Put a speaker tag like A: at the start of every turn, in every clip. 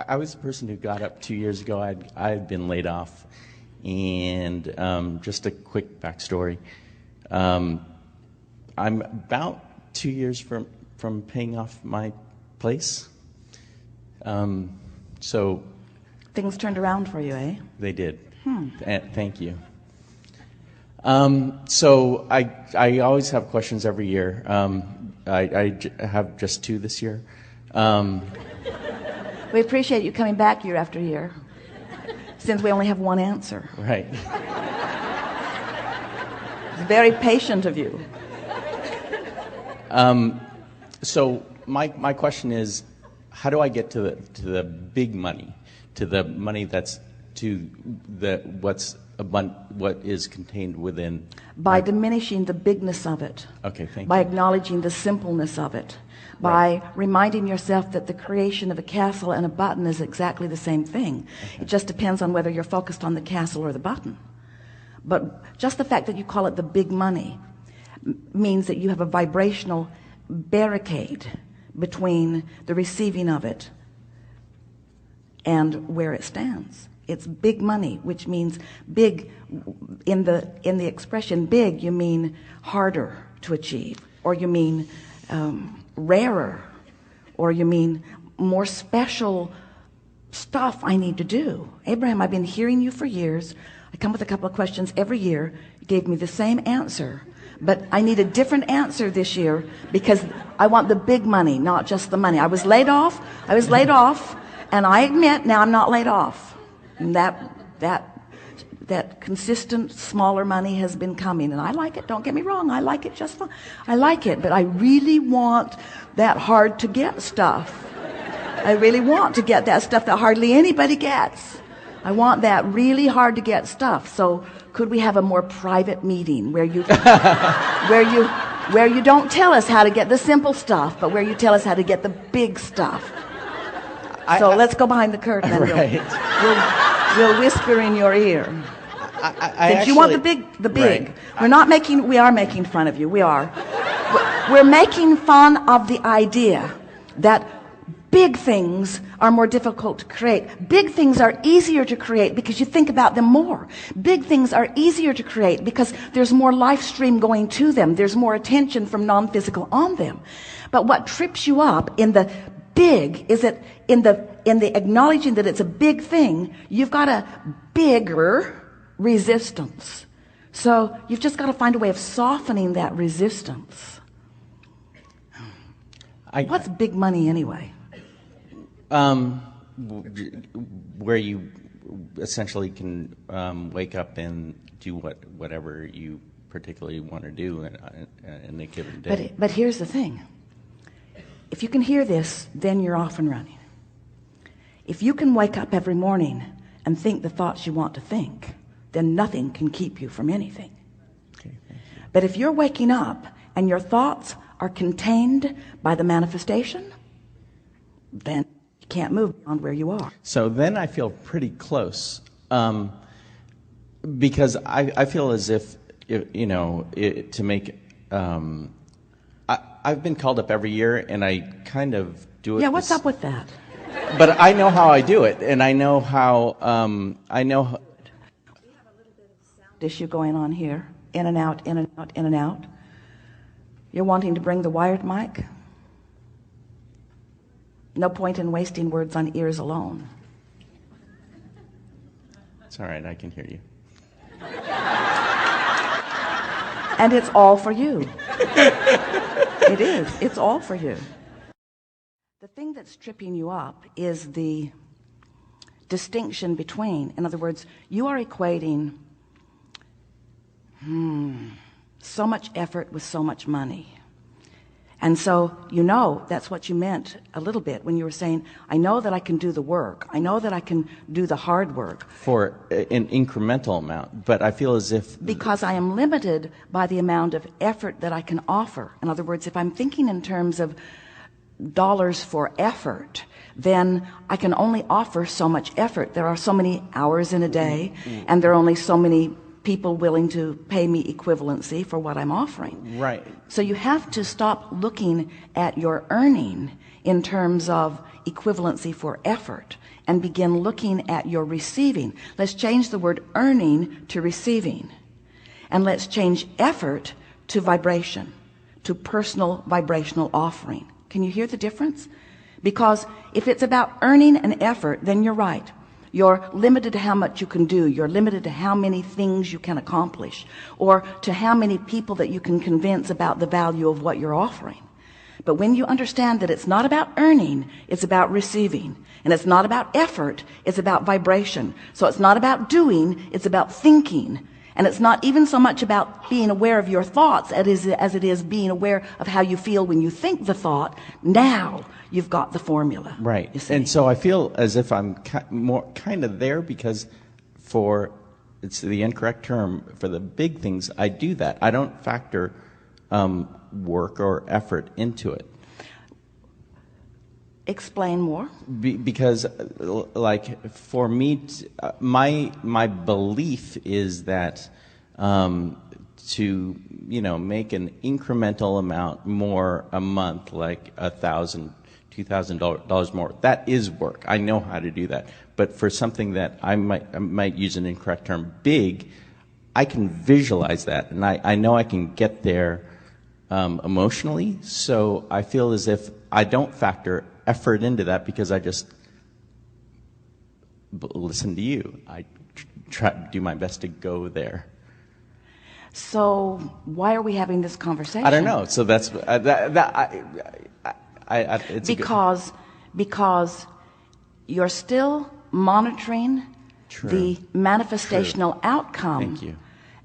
A: I was the person who got up 2 years ago. I'd been laid off, and just a quick backstory. I'm about 2 years from paying off my place. So
B: things turned around for you, eh?
A: They did. Thank you. So I always have questions every year. I have just 2 this year.
B: We appreciate you coming back year after year, since we only have one answer.
A: Right.
B: It's very patient of you.
A: So my question is, how do I get to the big money, to the money that's to what is contained within?
B: By diminishing the bigness of it.
A: Okay, thank you.
B: By acknowledging the simpleness of it. By reminding yourself that the creation of a castle and a button is exactly the same thing. Okay. It just depends on whether you're focused on the castle or the button. But just the fact that you call it the big money means that you have a vibrational barricade between the receiving of it and where it stands. It's big money, which means big. In the expression big, you mean harder to achieve, or you mean rarer, or you mean more special stuff I need to do. Abraham, I've been hearing you for years. I come with a couple of questions every year. You gave me the same answer, but I need a different answer this year because I want the big money, not just the money. I was laid off, and I admit now I'm not laid off. And that consistent smaller money has been coming, and I like it. Don't get me wrong, I like it just fine. I like it, but I really want that hard to get stuff. I really want to get that stuff that hardly anybody gets. I want that really hard to get stuff. So could we have a more private meeting where you where you don't tell us how to get the simple stuff, but where you tell us how to get the big stuff? So let's go behind the curtain and we'll whisper in your ear. You want the big? Right. We are making fun of you. We are. We're making fun of the idea that big things are more difficult to create. Big things are easier to create because you think about them more. Big things are easier to create because there's more life stream going to them. There's more attention from non-physical on them. But what trips you up in the big is that in the acknowledging that it's a big thing, you've got a bigger resistance. So you've just got to find a way of softening that resistance. What's big money anyway?
A: Where you essentially can wake up and do whatever you particularly want to do in a given day.
B: But here's the thing. If you can hear this, then you're off and running. If you can wake up every morning and think the thoughts you want to think, then nothing can keep you from anything.
A: Okay, thank you.
B: But if you're waking up and your thoughts are contained by the manifestation, then you can't move beyond where you are.
A: So then I feel pretty close, because I feel as if to make. I've been called up every year, and I kind of do it.
B: Yeah, what's up with that?
A: But I know how I do it, and I know how. I know.
B: We have a little bit of sound issue going on here. In and out, in and out, in and out. You're wanting to bring the wired mic? No point in wasting words on ears alone.
A: It's all right, I can hear you.
B: And it's all for you. It is. It's all for you. The thing that's tripping you up is the distinction between, in other words, you are equating so much effort with so much money. And so that's what you meant a little bit when you were saying, I know that I can do the work. I know that I can do the hard work.
A: For an incremental amount, but I feel as if...
B: Because I am limited by the amount of effort that I can offer. In other words, if I'm thinking in terms of dollars for effort, then I can only offer so much effort. There are so many hours in a day, and there are only so many people willing to pay me equivalency for what I'm offering.
A: Right.
B: So you have to stop looking at your earning in terms of equivalency for effort and begin looking at your receiving. Let's change the word earning to receiving. And let's change effort to vibration, to personal vibrational offering. Can you hear the difference? Because if it's about earning an effort, then you're right. You're limited to how much you can do. You're limited to how many things you can accomplish, or to how many people that you can convince about the value of what you're offering. But when you understand that it's not about earning, it's about receiving. And it's not about effort, it's about vibration. So it's not about doing, it's about thinking. And it's not even so much about being aware of your thoughts as it is being aware of how you feel when you think the thought. Now you've got the formula.
A: Right.
B: You see?
A: And so I feel as if I'm kind of there, because it's the incorrect term, for the big things, I do that. I don't factor work or effort into it.
B: Explain more.
A: Because, like, for me, my belief is that to make an incremental amount more a month, like $1,000, $2,000 more, that is work. I know how to do that. But for something that I might use an incorrect term, big, I can visualize that, and I know I can get there emotionally. So I feel as if I don't factor effort into that, because I just listen to you. I try to do my best to go there.
B: So why are we having this conversation?
A: I don't know. So that's it's
B: because you're still monitoring
A: True.
B: the manifestational outcome.
A: Thank you.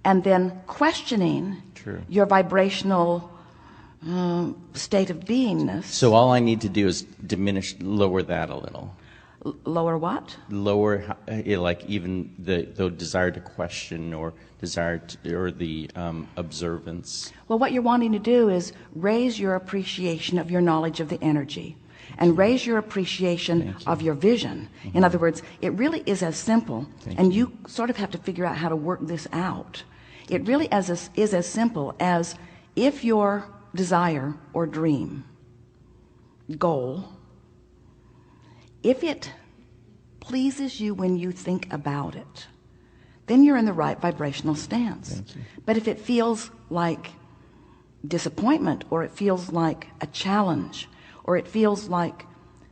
B: And then questioning
A: True.
B: your vibrational state of beingness.
A: So all I need to do is lower that a little.
B: Lower what?
A: Lower, like, even the desire to question, or or the observance.
B: Well, what you're wanting to do is raise your appreciation of your knowledge of the energy, and raise your appreciation of your vision. Mm-hmm. In other words, it really is as simple, and you sort of have to figure out how to work this out. It really is as simple as, if your desire or dream, goal, if it pleases you when you think about it, then you're in the right vibrational stance.
A: Thank you.
B: But if it feels like disappointment, or it feels like a challenge, or it feels like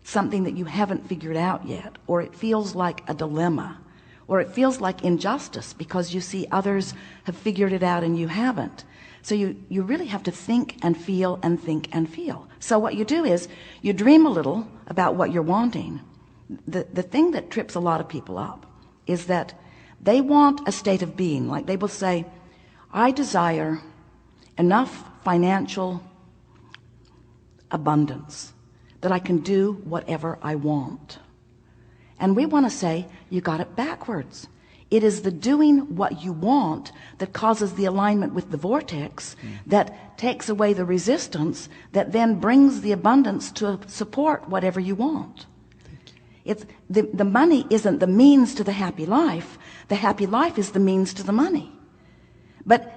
B: something that you haven't figured out yet, or it feels like a dilemma, or it feels like injustice because you see others have figured it out and you haven't. So you really have to think and feel and think and feel. So what you do is you dream a little about what you're wanting. The thing that trips a lot of people up is that they want a state of being. Like, they will say, I desire enough financial abundance that I can do whatever I want. And we want to say, you got it backwards. It is the doing what you want that causes the alignment with the vortex, that takes away the resistance, that then brings the abundance to support whatever you want. It's the money isn't the means to the happy life. The happy life is the means to the money. But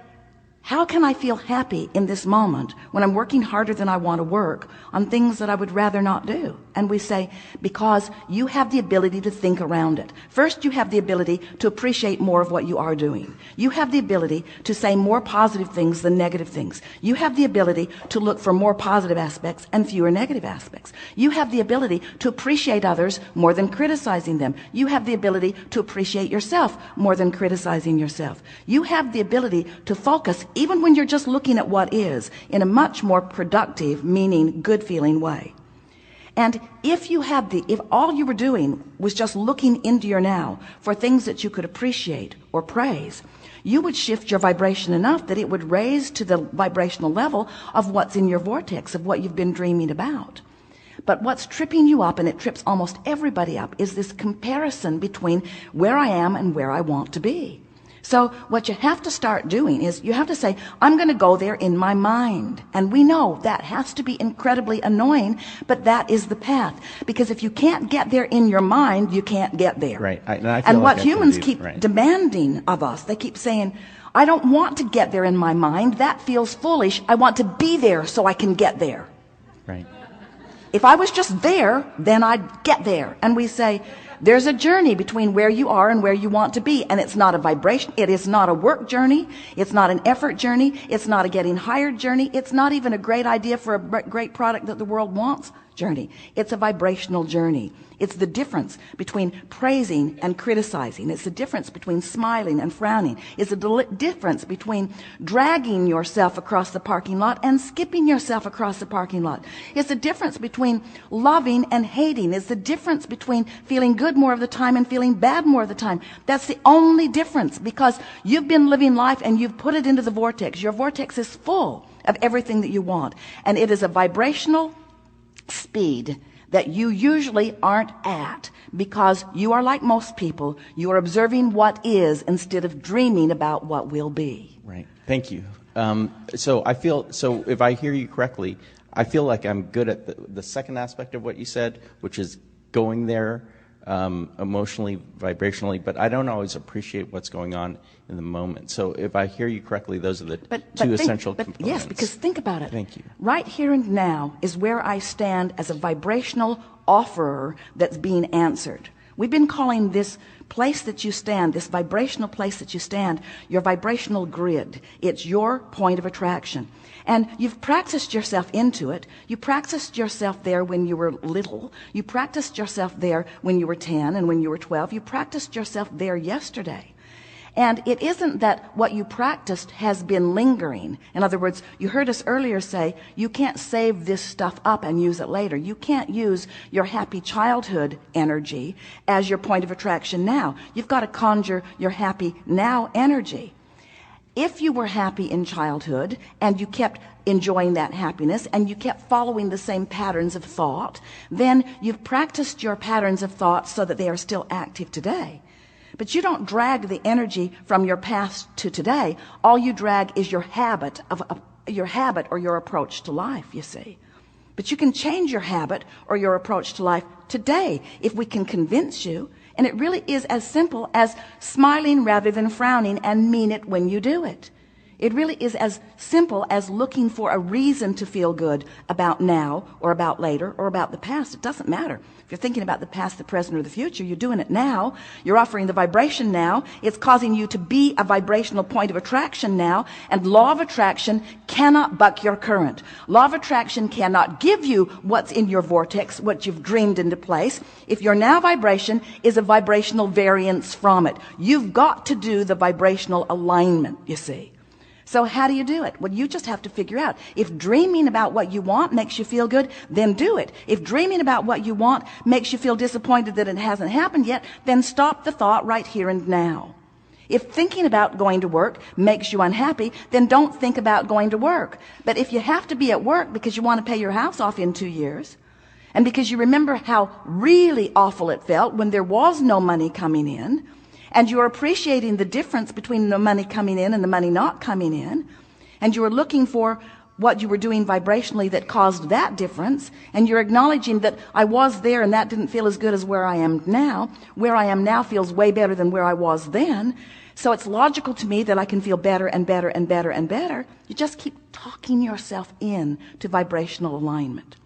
B: how can I feel happy in this moment when I'm working harder than I want to work on things that I would rather not do? And we say, because you have the ability to think around it. First, you have the ability to appreciate more of what you are doing. You have the ability to say more positive things than negative things. You have the ability to look for more positive aspects and fewer negative aspects. You have the ability to appreciate others more than criticizing them. You have the ability to appreciate yourself more than criticizing yourself. You have the ability to focus, even when you're just looking at what is, in a much more productive, meaning, good feeling way. And if all you were doing was just looking into your now for things that you could appreciate or praise, you would shift your vibration enough that it would raise to the vibrational level of what's in your vortex, of what you've been dreaming about. But what's tripping you up, and it trips almost everybody up, is this comparison between where I am and where I want to be. So what you have to start doing is you have to say, I'm going to go there in my mind. And we know that has to be incredibly annoying, but that is the path. Because if you can't get there in your mind, you can't get there.
A: Right.
B: And what humans keep demanding of us, they keep saying, I don't want to get there in my mind. That feels foolish. I want to be there so I can get there.
A: Right.
B: If I was just there, then I'd get there. And we say, there's a journey between where you are and where you want to be. And it's not a vibration. It is not a work journey. It's not an effort journey. It's not a getting hired journey. It's not even a great idea for a great product that the world wants journey. It's a vibrational journey. It's the difference between praising and criticizing. It's the difference between smiling and frowning. It's the difference between dragging yourself across the parking lot and skipping yourself across the parking lot. It's the difference between loving and hating. It's the difference between feeling good more of the time and feeling bad more of the time. That's the only difference, because you've been living life and you've put it into the vortex. Your vortex is full of everything that you want. And it is a vibrational speed that you usually aren't at, because you are like most people. You are observing what is instead of dreaming about what will be.
A: Right. Thank you. So if I hear you correctly, I feel like I'm good at the second aspect of what you said, which is going there emotionally, vibrationally, but I don't always appreciate what's going on in the moment. So if I hear you correctly, those are the two essential components.
B: Yes, because think about it.
A: Thank you.
B: Right here and now is where I stand as a vibrational offerer that's being answered. We've been calling this place that you stand, this vibrational place that you stand, your vibrational grid. It's your point of attraction. And you've practiced yourself into it. You practiced yourself there when you were little. You practiced yourself there when you were 10 and when you were 12. You practiced yourself there yesterday. And it isn't that what you practiced has been lingering. In other words, you heard us earlier say, you can't save this stuff up and use it later. You can't use your happy childhood energy as your point of attraction now. You've got to conjure your happy now energy. If you were happy in childhood and you kept enjoying that happiness and you kept following the same patterns of thought, then you've practiced your patterns of thought so that they are still active today. But you don't drag the energy from your past to today. All you drag is your habit or your approach to life, you see. But you can change your habit or your approach to life today if we can convince you. And it really is as simple as smiling rather than frowning, and mean it when you do it. It really is as simple as looking for a reason to feel good about now or about later or about the past. It doesn't matter. If you're thinking about the past, the present, or the future, you're doing it now. You're offering the vibration now. It's causing you to be a vibrational point of attraction now. And law of attraction cannot buck your current. Law of attraction cannot give you what's in your vortex, what you've dreamed into place, if your now vibration is a vibrational variance from it. You've got to do the vibrational alignment, you see. So how do you do it? Well, you just have to figure out. If dreaming about what you want makes you feel good, then do it. If dreaming about what you want makes you feel disappointed that it hasn't happened yet, then stop the thought right here and now. If thinking about going to work makes you unhappy, then don't think about going to work. But if you have to be at work because you want to pay your house off in 2 years, and because you remember how really awful it felt when there was no money coming in, and you're appreciating the difference between the money coming in and the money not coming in, and you are looking for what you were doing vibrationally that caused that difference, and you're acknowledging that I was there and that didn't feel as good as where I am now. Where I am now feels way better than where I was then. So it's logical to me that I can feel better and better and better and better. You just keep talking yourself in to vibrational alignment.